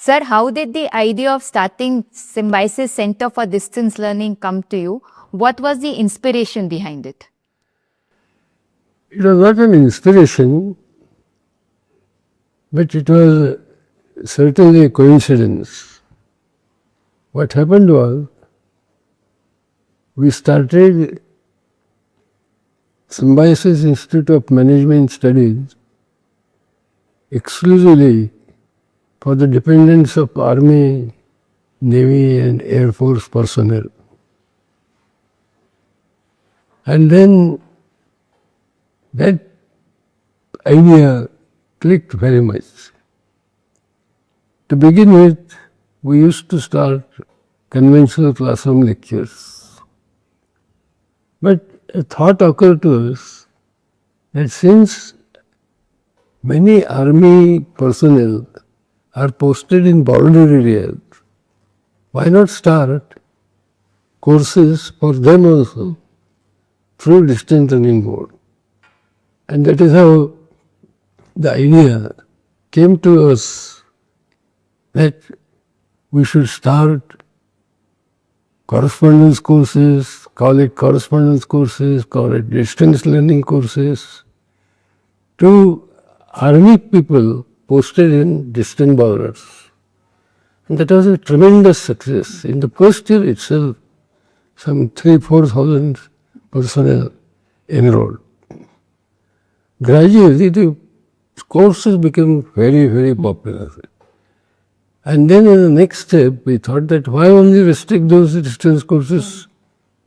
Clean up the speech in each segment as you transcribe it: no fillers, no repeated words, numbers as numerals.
Sir, how did the idea of starting Symbiosis Centre for Distance Learning come to you? What was the inspiration behind it? It was not an inspiration, but it was certainly a coincidence. What happened was, we started Symbiosis Institute of Management Studies exclusively for the dependents of Army, Navy and Air Force personnel. And then that idea clicked very much. To begin with, we used to start conventional classroom lectures. But a thought occurred to us that since many army personnel are posted in border areas, why not start courses for them also through distance learning mode? And that is how the idea came to us that we should start correspondence courses, call it correspondence courses, call it distance learning courses, to army people posted in distant borders. And that was a tremendous success. In the first year itself, some 3,000-4,000 personnel enrolled. Gradually, the courses became very, very popular. And then in the next step, we thought that why only restrict those distance courses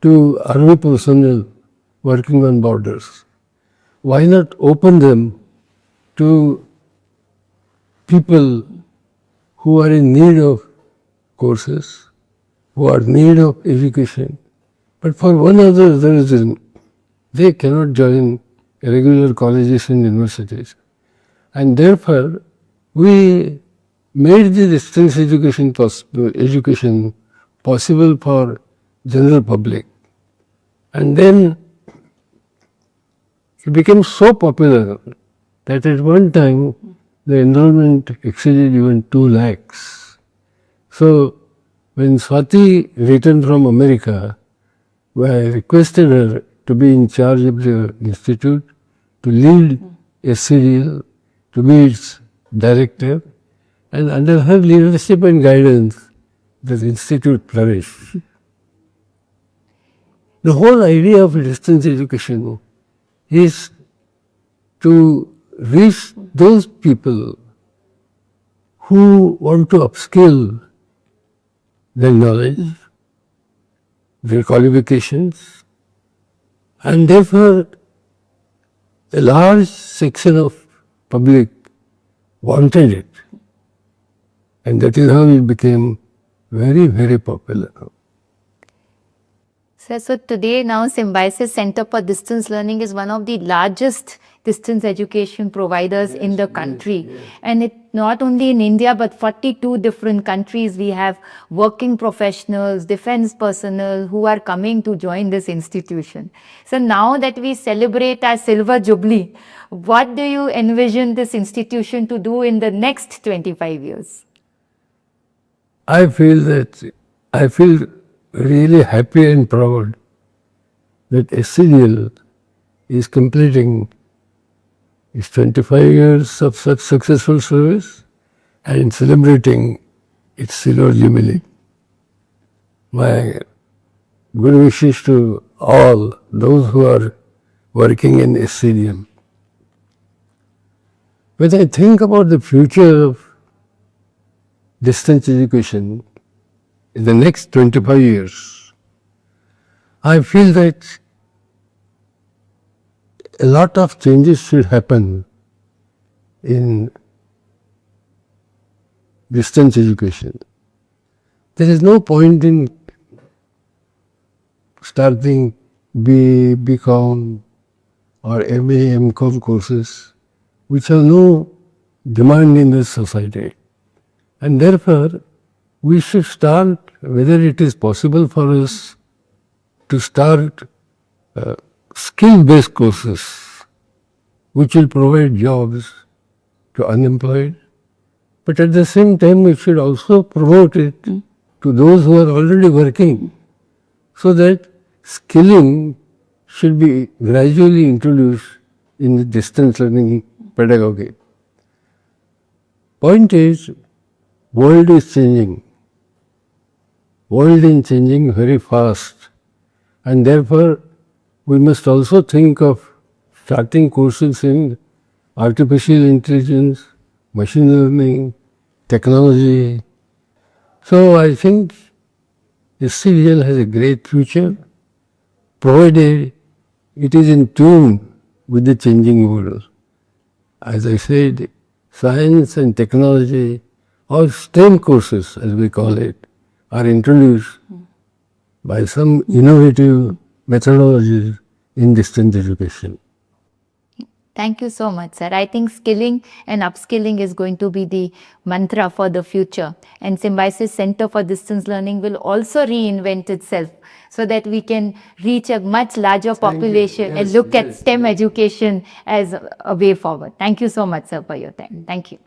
to army personnel working on borders? Why not open them to people who are in need of courses, who are in need of education, but for one other reason, they cannot join regular colleges and universities. And therefore, we made the distance education possible for general public. And then it became so popular that at one time the enrollment exceeded even 2 lakhs. So when Swati returned from America, I requested her to be in charge of the institute, to lead SCDL, to be its director, and under her leadership and guidance, the institute flourished. The whole idea of distance education is to reach those people who want to upskill their knowledge, their qualifications, and therefore a large section of public wanted it. And that is how it became very, very popular. Sir, so today now Symbiosis Centre for Distance Learning is one of the largest distance education providers in the country. And it not only in India, but 42 different countries we have working professionals, defense personnel who are coming to join this institution. So now that we celebrate our silver jubilee, what do you envision this institution to do in the next 25 years? I feel really happy and proud that SCDL is completing its 25 years of such successful service and celebrating its silver jubilee. My good wishes to all those who are working in SCDL. When I think about the future of distance education in the next 25 years, I feel that a lot of changes should happen in distance education. There is no point in starting BCom or MA, MCom courses which have no demand in this society. And therefore, we should start, whether it is possible for us to start skill-based courses which will provide jobs to unemployed, But at the same time, we should also promote it to those who are already working, so that skilling should be gradually introduced in the distance learning pedagogy. Point is, world is changing. World is changing very fast, and therefore we must also think of starting courses in artificial intelligence, machine learning, technology. So I think SCDL has a great future, provided it is in tune with the changing world. As I said, science and technology, or STEM courses as we call it, are introduced by some innovative methodologies in distance education. Thank you so much, sir. I think skilling and upskilling is going to be the mantra for the future. And Symbiosis Centre for Distance Learning will also reinvent itself so that we can reach a much larger population and look at STEM education as a way forward. Thank you so much, sir, for your time. Thank you.